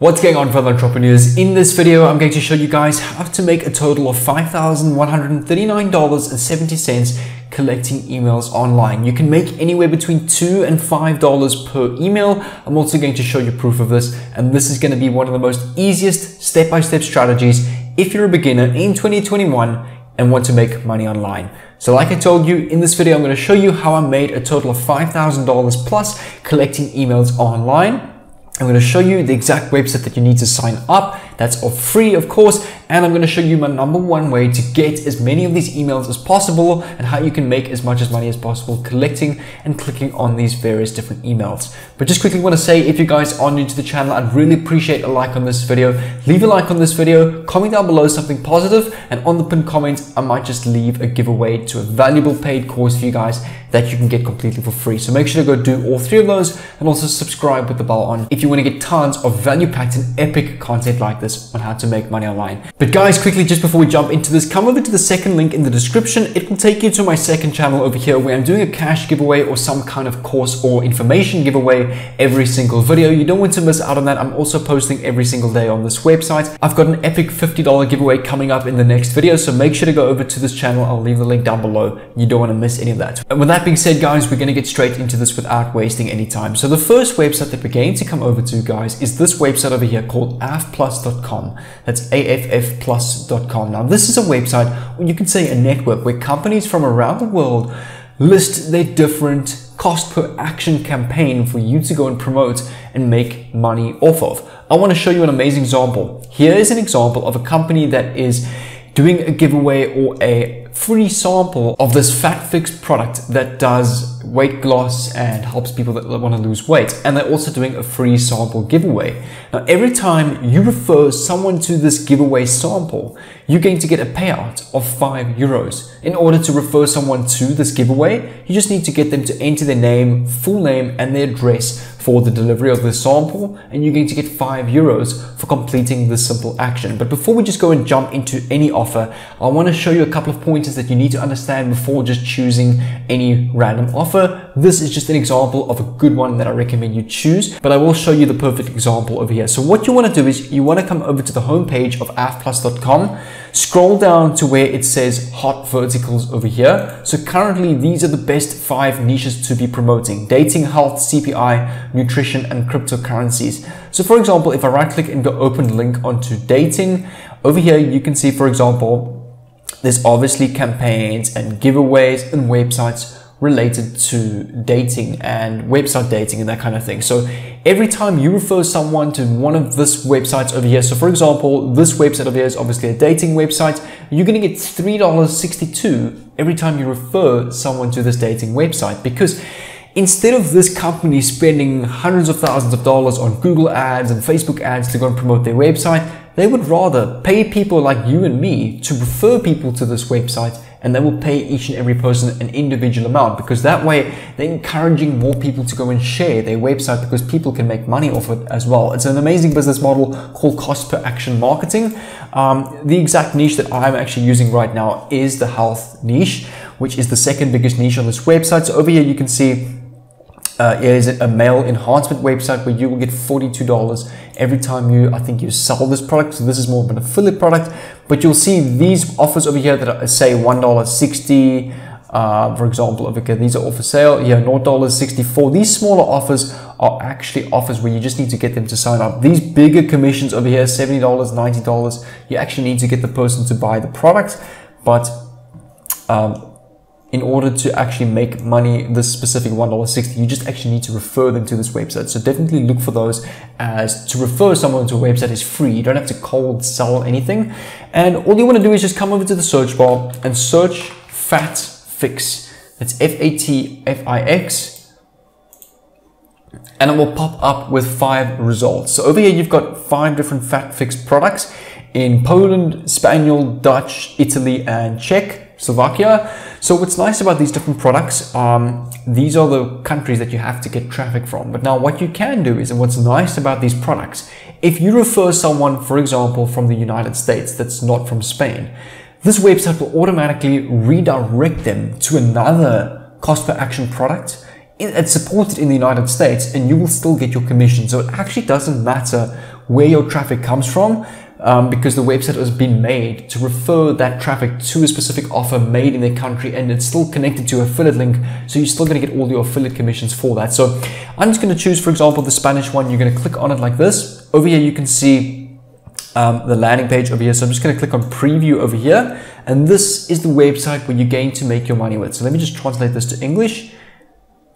What's going on, fellow entrepreneurs? In this video, I'm going to show you guys how to make a total of $5,139.70 collecting emails online. You can make anywhere between $2 and $5 per email. I'm also going to show you proof of this, and this is going to be one of the most easiest step-by-step strategies if you're a beginner in 2021 and want to make money online. So like I told you, in this video, I'm going to show you how I made a total of $5,000 plus collecting emails online. I'm going to show you the exact website that you need to sign up. That's all free, of course. And I'm going to show you my #1 way to get as many of these emails as possible and how you can make as much money as possible collecting and clicking on these various different emails. But just quickly want to say, if you guys are new to the channel, I'd really appreciate a like on this video. Leave a like on this video, comment down below something positive, and on the pinned comment, I might just leave a giveaway to a valuable paid course for you guys that you can get completely for free. So make sure to go do all 3 of those and also subscribe with the bell on if you want to get tons of value-packed and epic content like this on how to make money online. But guys, quickly, just before we jump into this, come over to the second link in the description. It will take you to my second channel over here where I'm doing a cash giveaway or some kind of course or information giveaway every single video. You don't want to miss out on that. I'm also posting every single day on this website. I've got an epic $50 giveaway coming up in the next video, so make sure to go over to this channel. I'll leave the link down below. You don't want to miss any of that. And with that being said, guys, we're going to get straight into this without wasting any time. So the first website that we're going to come over to, guys, is this website over here called affplus.com. That's AFFplus.com. Now, this is a website, or you can say a network, where companies from around the world list their different cost per action campaign for you to go and promote and make money off of. I want to show you an amazing example. Here is an example of a company that is doing a giveaway or a free sample of this fat fix product that does weight loss and helps people that want to lose weight. And they're also doing a free sample giveaway. Now, every time you refer someone to this giveaway sample, you're going to get a payout of €5. In order to refer someone to this giveaway, you just need to get them to enter their name, full name, and their address for the delivery of the sample, and you're going to get €5 for completing this simple action. But before we just go and jump into any offer, I want to show you a couple of pointers that you need to understand before just choosing any random offer. This is just an example of a good one that I recommend you choose, but I will show you the perfect example over here. So what you want to do is you want to come over to the homepage of affplus.com, scroll down to where it says hot verticals over here. So currently, these are the best 5 niches to be promoting: dating, health, CPI, nutrition, and cryptocurrencies. So for example, if I right click and go open link onto dating, over here you can see, for example, there's obviously campaigns and giveaways and websites related to dating and website dating and that kind of thing. So every time you refer someone to one of these websites over here, so for example, this website over here is obviously a dating website, you're going to get $3.62 every time you refer someone to this dating website, because instead of this company spending hundreds of thousands of dollars on Google ads and Facebook ads to go and promote their website, they would rather pay people like you and me to refer people to this website, and they will pay each and every person an individual amount, because that way they're encouraging more people to go and share their website, because people can make money off it as well. It's an amazing business model called cost per action marketing. The exact niche that I'm actually using right now is the health niche, which is the second biggest niche on this website. So over here you can see is a male enhancement website where you will get $42 every time you sell this product. So this is more of an affiliate product, but you'll see these offers over here that say $1.60, for example. Okay, these are all for sale. Yeah, $0.64. These smaller offers are actually offers where you just need to get them to sign up. These bigger commissions over here, $70, $90, you actually need to get the person to buy the product. But in order to actually make money, this specific $1.60, you just actually need to refer them to this website. So definitely look for those, as to refer someone to a website is free. You don't have to cold sell anything. And all you want to do is just come over to the search bar and search Fat Fix. That's FATFIX. And it will pop up with 5 results. So over here, you've got 5 different Fat Fix products in Poland, Spaniel, Dutch, Italy, and Slovakia. So what's nice about these different products, these are the countries that you have to get traffic from. But now what you can do is, and what's nice about these products, if you refer someone, for example, from the United States that's not from Spain, this website will automatically redirect them to another cost per action product it's supported in the United States, and you will still get your commission. So it actually doesn't matter where your traffic comes from, because the website has been made to refer that traffic to a specific offer made in their country, and it's still connected to an affiliate link, so you're still going to get all your affiliate commissions for that. So I'm just going to choose, for example, the Spanish one. You're going to click on it like this. Over here you can see the landing page over here, so I'm just going to click on preview over here, and this is the website where you're going to make your money with. So let me just translate this to English.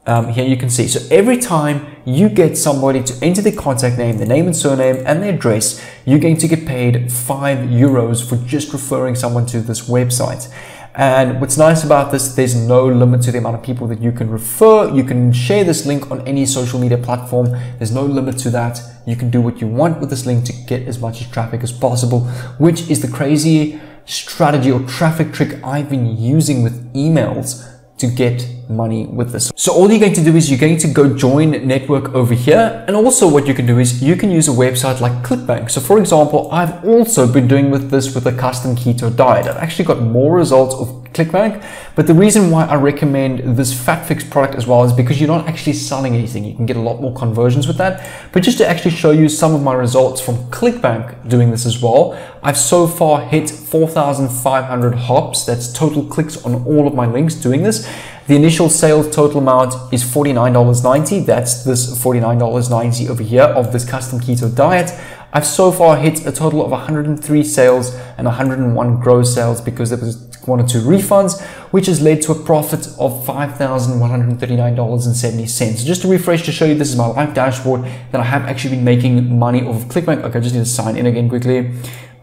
Here you can see, so every time you get somebody to enter their contact name, their name and surname and their address, you're going to get paid €5 for just referring someone to this website. And what's nice about this, there's no limit to the amount of people that you can refer. You can share this link on any social media platform. There's no limit to that. You can do what you want with this link to get as much traffic as possible, which is the crazy strategy or traffic trick I've been using with emails to get money with this. So all you're going to do is you're going to go join network over here, and also what you can do is you can use a website like Clickbank. So for example, I've also been doing this with a custom keto diet. I've actually got more results of Clickbank, but the reason why I recommend this Fat Fix product as well is because you're not actually selling anything. You can get a lot more conversions with that. But just to actually show you some of my results from Clickbank doing this as well, I've so far hit 4,500 hops. That's total clicks on all of my links doing this. The initial sales total amount is $49.90. That's this $49.90 over here of this custom keto diet. I've so far hit a total of 103 sales and 101 gross sales because there was 1 or 2 refunds, which has led to a profit of $5,139.70. Just to refresh to show you, this is my live dashboard that I have actually been making money off of Clickbank. Okay, I just need to sign in again quickly.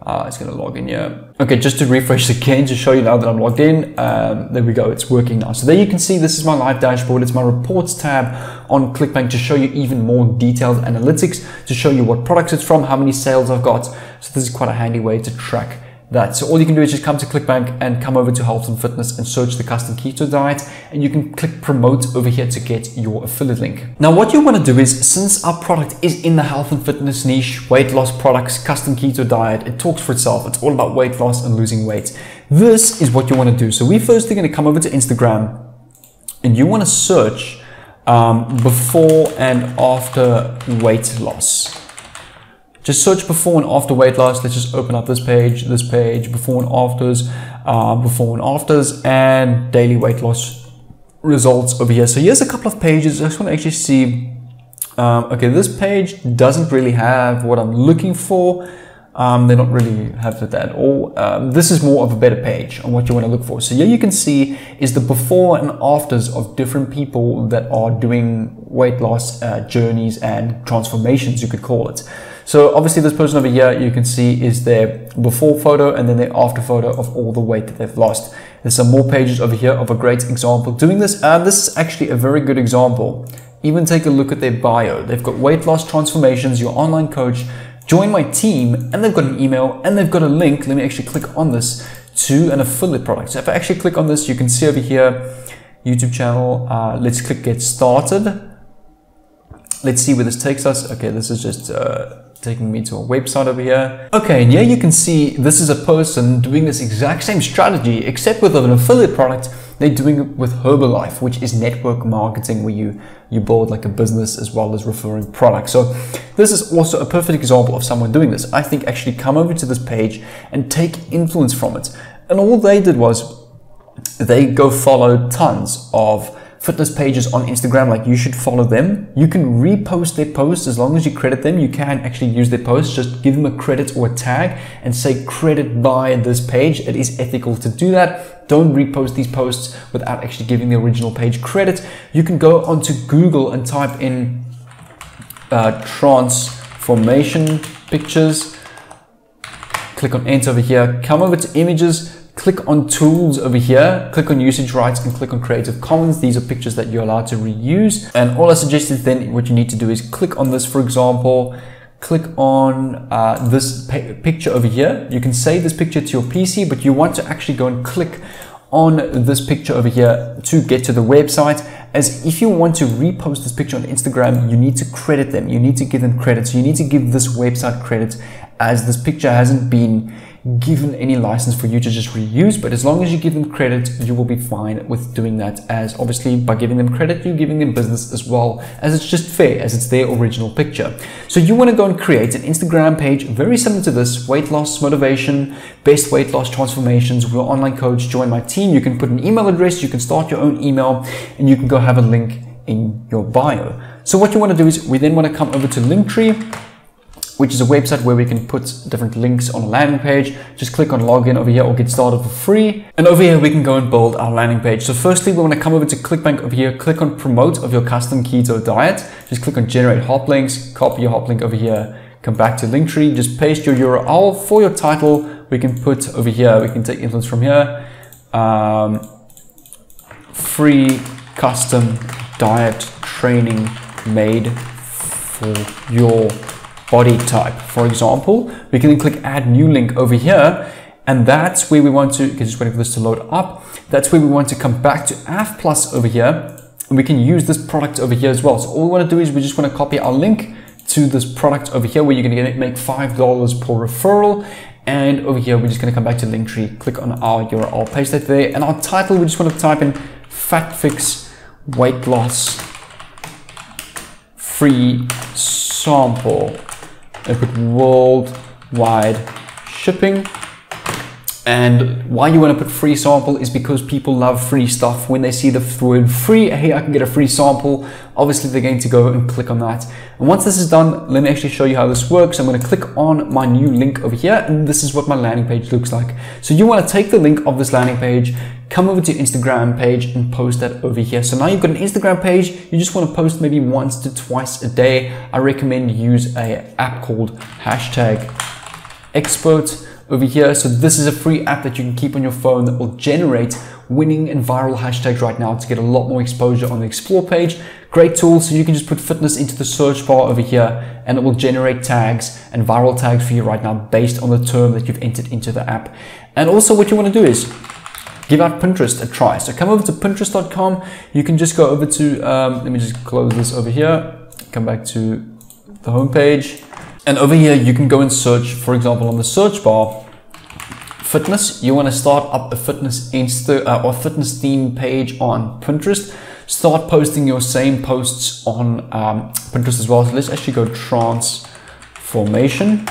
It's going to log in here. Okay, just to refresh again to show you now that I'm logged in. There we go, it's working now. So there you can see this is my live dashboard. It's my reports tab on Clickbank to show you even more detailed analytics, to show you what products it's from, how many sales I've got. So this is quite a handy way to track that. So all you can do is just come to Clickbank and come over to health and fitness and search the custom keto diet, and you can click promote over here to get your affiliate link. Now what you want to do is, since our product is in the health and fitness niche, weight loss products, custom keto diet, it talks for itself. It's all about weight loss and losing weight. This is what you want to do. So we first are going to come over to Instagram, and you want to search before and after weight loss. Just search before and after weight loss. Let's just open up this page, before and afters, and daily weight loss results over here. So here's a couple of pages. I just want to actually see, okay, this page doesn't really have what I'm looking for. They don't really have it at all. This is more of a better page on what you want to look for. So here you can see is the before and afters of different people that are doing weight loss journeys and transformations, you could call it. So obviously this person over here, you can see is their before photo and then their after photo of all the weight that they've lost. There's some more pages over here of a great example doing this. And this is actually a very good example. Even take a look at their bio. They've got weight loss transformations, your online coach, join my team, and they've got an email and they've got a link. Let me actually click on this to an affiliate product. So if I actually click on this, you can see over here, YouTube channel. Let's click get started. Let's see where this takes us. Okay, this is just taking me to a website over here. Okay, and here you can see this is a person doing this exact same strategy, except with an affiliate product. They're doing it with Herbalife, which is network marketing, where you build like a business as well as referring products. So this is also a perfect example of someone doing this. I think actually come over to this page and take influence from it. And all they did was they go follow tons of fitness pages on Instagram. Like, you should follow them. You can repost their posts as long as you credit them. You can actually use their posts. Just give them a credit or a tag and say credit by this page. It is ethical to do that. Don't repost these posts without actually giving the original page credit. You can go onto Google and type in transformation pictures. Click on enter over here. Come over to images. Click on tools over here, click on usage rights and click on Creative Commons. These are pictures that you're allowed to reuse. And all I suggest is then what you need to do is click on this, for example, click on this picture over here. You can save this picture to your PC, but you want to actually go and click on this picture over here to get to the website. As if you want to repost this picture on Instagram, you need to credit them. You need to give them credit. So you need to give this website credit, as this picture hasn't been given any license for you to just reuse, but as long as you give them credit, you will be fine with doing that, as obviously by giving them credit, you're giving them business as well, as it's just fair, as it's their original picture. So you want to go and create an Instagram page very similar to this: weight loss motivation, best weight loss transformations, we're online coach, join my team. You can put an email address, you can start your own email, and you can go have a link in your bio. So what you want to do is we then want to come over to Linktree, which is a website where we can put different links on a landing page. Just click on login over here or get started for free. And over here, we can go and build our landing page. So firstly, we want to come over to Clickbank over here, click on promote of your custom keto diet. Just click on generate hop links, copy your hop link over here, come back to Linktree, just paste your URL for your title. We can put over here, we can take influence from here, free custom diet training made for your body type, for example. We can then click add new link over here, and that's where we want to, just waiting for this to load up, that's where we want to come back to AF Plus over here, and we can use this product over here as well. So all we want to do is we just want to copy our link to this product over here, where you're going to make $5 per referral. And over here, we're just going to come back to Linktree, click on our URL, paste that there, and our title, we just want to type in Fat Fix Weight Loss Free Sample. I put worldwide shipping. And why you want to put free sample is because people love free stuff. When they see the word free, hey, I can get a free sample, obviously they're going to go and click on that. And once this is done, let me actually show you how this works. I'm going to click on my new link over here, and this is what my landing page looks like. So you want to take the link of this landing page, come over to your Instagram page and post that over here. So now you've got an Instagram page, you just want to post maybe once to twice a day. I recommend use an app called #expert over here. So this is a free app that you can keep on your phone that will generate winning and viral hashtags right now to get a lot more exposure on the explore page. Great tool. So you can just put fitness into the search bar over here, and it will generate tags and viral tags for you right now based on the term that you've entered into the app. And also what you want to do is give out Pinterest a try. So come over to Pinterest.com. You can just go over to, let me just close this over here, come back to the home page. And over here, you can go and search, for example, on the search bar, fitness. You want to start up a fitness or fitness theme page on Pinterest. Start posting your same posts on Pinterest as well. So let's actually go transformation.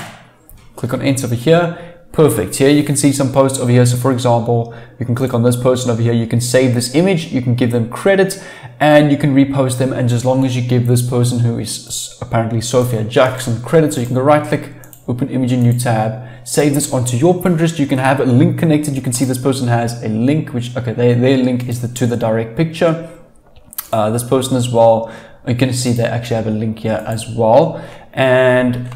Click on enter over here. Perfect. Here you can see some posts over here. So for example, you can click on this person over here. You can save this image. You can give them credit and you can repost them. And as long as you give this person, who is apparently Sophia Jackson, credit, so you can go right click, open image in new tab, save this onto your Pinterest. You can have a link connected. You can see this person has a link, which, okay, their link is to the direct picture. This person as well, you can see they actually have a link here as well. And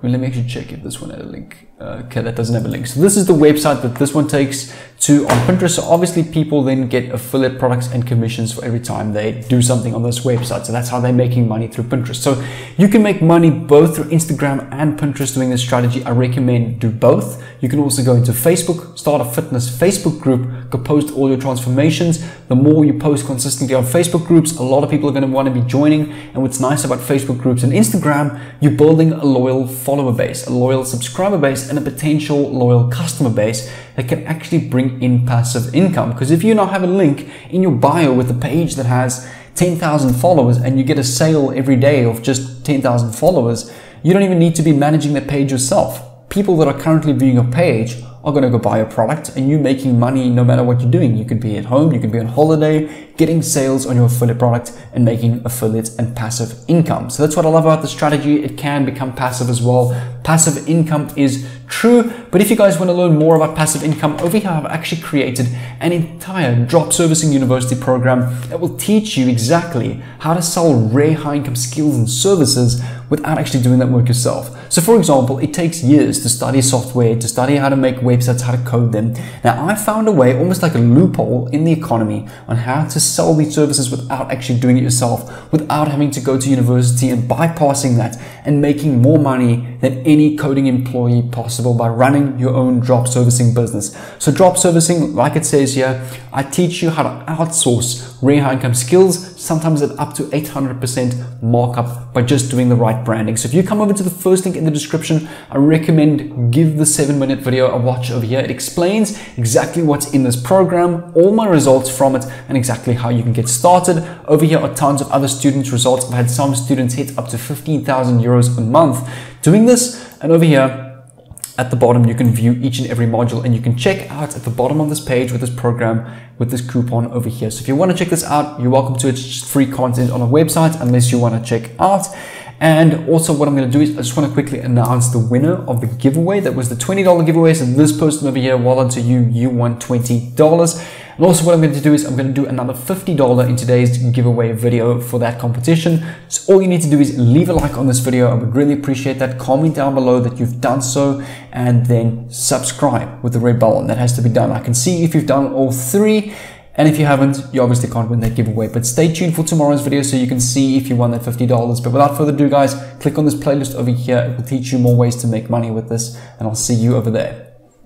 well, let me actually check if this one had a link. Okay, that doesn't have a link. So this is the website that this one takes to on Pinterest. So obviously people then get affiliate products and commissions for every time they do something on this website. So that's how they're making money through Pinterest. So you can make money both through Instagram and Pinterest doing this strategy. I recommend do both. You can also go into Facebook, start a fitness Facebook group, go post all your transformations. The more you post consistently on Facebook groups, a lot of people are going to want to be joining. And what's nice about Facebook groups and Instagram, you're building a loyal follower base, a loyal subscriber base, and a potential loyal customer base that can actually bring in passive income. Because if you now have a link in your bio with a page that has 10,000 followers and you get a sale every day of just 10,000 followers, you don't even need to be managing that page yourself. People that are currently viewing your page are going to go buy a product, and you making money no matter what you're doing. You could be at home, you could be on holiday, getting sales on your affiliate product and making affiliate and passive income. So that's what I love about the strategy. It can become passive as well. Passive income is true. But if you guys want to learn more about passive income, over here I've actually created an entire drop servicing university program that will teach you exactly how to sell rare high income skills and services without actually doing that work yourself. So for example, it takes years to study software, to study how to make websites, how to code them. Now I found a way, almost like a loophole in the economy, on how to sell these services without actually doing it yourself, without having to go to university, and bypassing that and making more money than any coding employee possible by running your own drop servicing business. So drop servicing, like it says here, I teach you how to outsource rare high income skills, sometimes at up to 800% markup by just doing the right branding. So if you come over to the first link in the description, I recommend give the 7-minute video a watch. watch over here. It explains exactly what's in this program, all my results from it, and exactly how you can get started. Over here are tons of other students' results. I've had some students hit up to 15,000 euros a month doing this. And over here at the bottom, you can view each and every module, and you can check out at the bottom of this page with this program, with this coupon over here. So if you want to check this out, you're welcome to it. It's just free content on our website unless you want to check out. And also what I'm going to do is I just want to quickly announce the winner of the giveaway. That was the $20 giveaway. So this person over here, well done to you. You won $20. And also what I'm going to do is I'm going to do another $50 in today's giveaway video for that competition. So all you need to do is leave a like on this video. I would really appreciate that. Comment down below that you've done so, and then subscribe with the red bell. And that has to be done. I can see if you've done all three. And if you haven't, you obviously can't win that giveaway. But stay tuned for tomorrow's video so you can see if you won that $50. But without further ado, guys, click on this playlist over here. It will teach you more ways to make money with this. And I'll see you over there.